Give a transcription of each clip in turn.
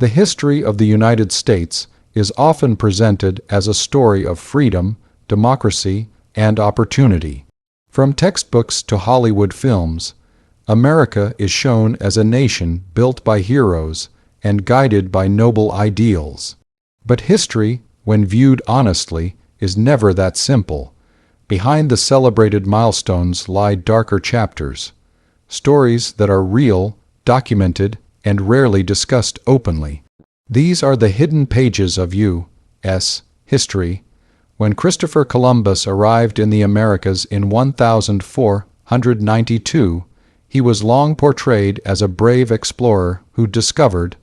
The history of the United States is often presented as a story of freedom, democracy, and opportunity. From textbooks to Hollywood films, America is shown as a nation built by heroes and guided by noble ideals. But history, when viewed honestly, is never that simple. Behind the celebrated milestones lie darker chapters, stories that are real, documented, and rarely discussed openly. These are the hidden pages of U.S. history. When Christopher Columbus arrived in the Americas in 1492, he was long portrayed as a brave explorer who discovered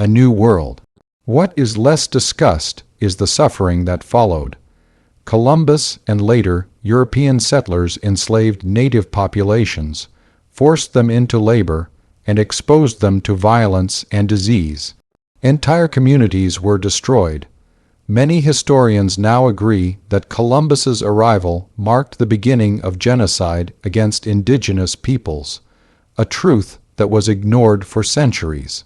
a new world. What is less discussed is the suffering that followed. Columbus and later European settlers enslaved native populations, forced them into labor, and exposed them to violence and disease. Entire communities were destroyed. Many historians now agree that Columbus's arrival marked the beginning of genocide against indigenous peoples, a truth that was ignored for centuries.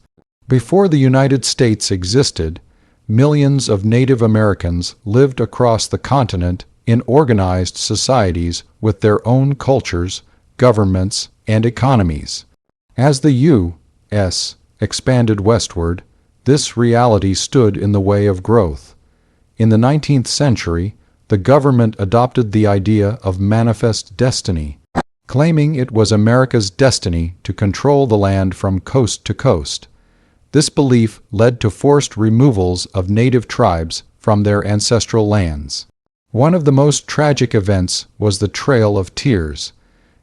Before the United States existed, millions of Native Americans lived across the continent in organized societies with their own cultures, governments, and economies. As the U.S. expanded westward, this reality stood in the way of growth. In the 19th century, the government adopted the idea of manifest destiny, claiming it was America's destiny to control the land from coast to coast. This belief led to forced removals of native tribes from their ancestral lands. One of the most tragic events was the Trail of Tears.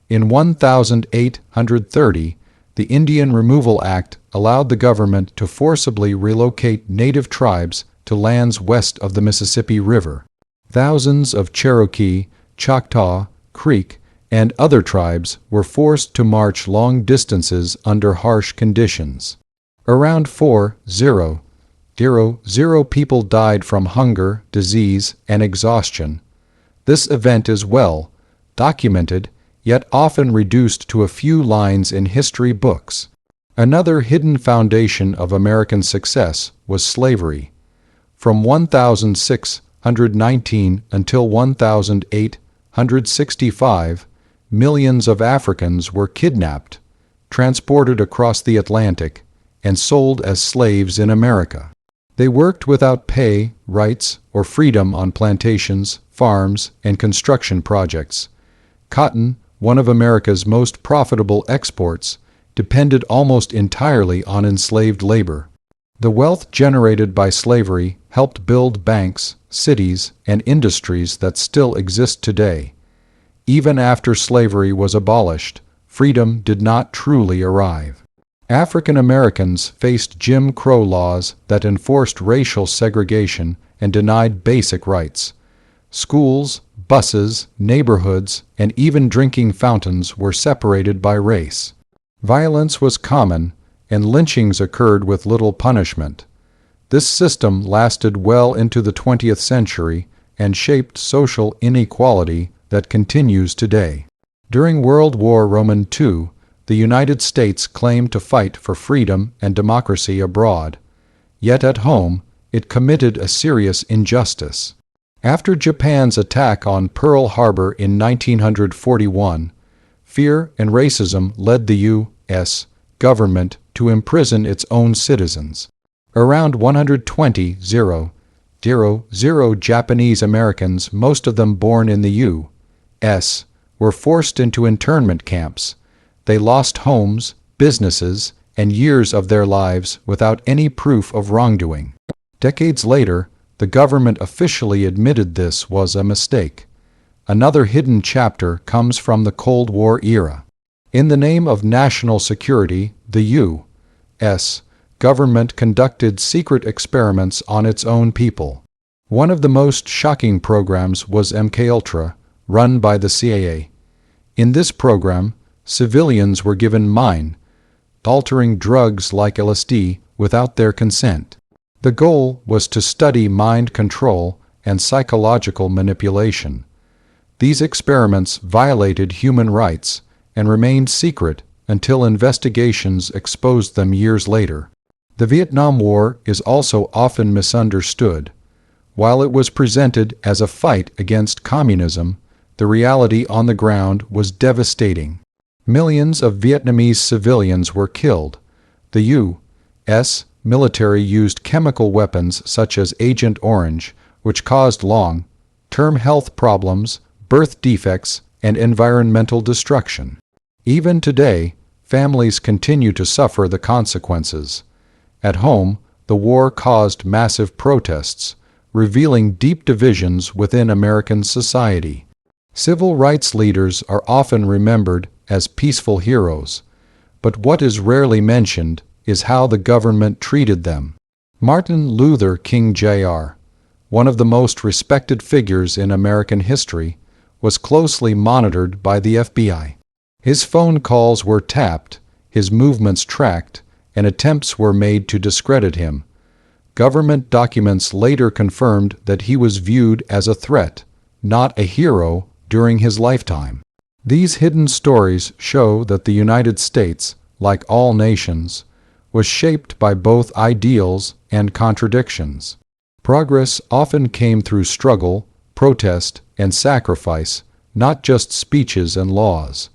In 1830, the Indian Removal Act allowed the government to forcibly relocate native tribes to lands west of the Mississippi River. Thousands of Cherokee, Choctaw, Creek, and other tribes were forced to march long distances under harsh conditions. Around 4,000 people died from hunger, disease, and exhaustion. This event is well documented, yet often reduced to a few lines in history books. Another hidden foundation of American success was slavery. From 1619 until 1865, millions of Africans were kidnapped, transported across the Atlantic, and sold as slaves in America. They worked without pay, rights, or freedom on plantations, farms, and construction projects. Cotton, one of America's most profitable exports, depended almost entirely on enslaved labor. The wealth generated by slavery helped build banks, cities, and industries that still exist today. Even after slavery was abolished, freedom did not truly arrive. African Americans faced Jim Crow laws that enforced racial segregation and denied basic rights. Schools, buses, neighborhoods, and even drinking fountains were separated by race. Violence was common, and lynchings occurred with little punishment. This system lasted well into the 20th century and shaped social inequality that continues today. During World War II, the United States claimed to fight for freedom and democracy abroad. Yet at home, it committed a serious injustice. After Japan's attack on Pearl Harbor in 1941, fear and racism led the U.S. government to imprison its own citizens. Around 120,000 Japanese Americans, most of them born in the U.S., were forced into internment camps. They lost homes, businesses, and years of their lives without any proof of wrongdoing. Decades later, the government officially admitted this was a mistake. Another hidden chapter comes from the Cold War era. In the name of national security, the U.S. government conducted secret experiments on its own people. One of the most shocking programs was MKUltra, run by the CIA. In this program, civilians were given mind-altering drugs like LSD without their consent. The goal was to study mind control and psychological manipulation. These experiments violated human rights and remained secret until investigations exposed them years later. The Vietnam War is also often misunderstood. While it was presented as a fight against communism, the reality on the ground was devastating. Millions of Vietnamese civilians were killed. The U.S. military used chemical weapons such as Agent Orange, which caused long-term health problems, birth defects, and environmental destruction. Even today, families continue to suffer the consequences. At home, the war caused massive protests, revealing deep divisions within American society. Civil rights leaders are often remembered as peaceful heroes, but what is rarely mentioned is how the government treated them. Martin Luther King Jr., one of the most respected figures in American history, was closely monitored by the FBI. His phone calls were tapped, his movements tracked, and attempts were made to discredit him. Government documents later confirmed that he was viewed as a threat, not a hero, during his lifetime. These hidden stories show that the United States, like all nations, was shaped by both ideals and contradictions. Progress often came through struggle, protest, and sacrifice, not just speeches and laws.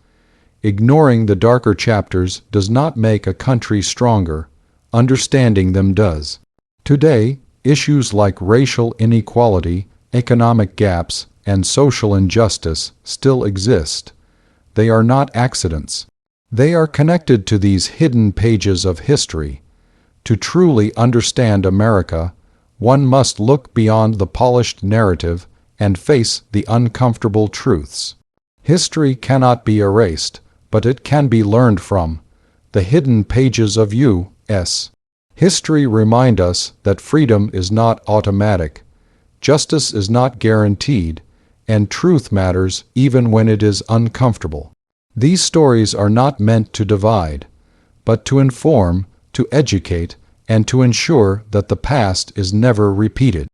Ignoring the darker chapters does not make a country stronger, understanding them does. Today, issues like racial inequality, economic gaps, and social injustice still exist. They are not accidents. They are connected to these hidden pages of history. To truly understand America, one must look beyond the polished narrative and face the uncomfortable truths. History cannot be erased, but it can be learned from. The hidden pages of U.S. history remind us that freedom is not automatic, justice is not guaranteed, and truth matters even when it is uncomfortable. These stories are not meant to divide, but to inform, to educate, and to ensure that the past is never repeated.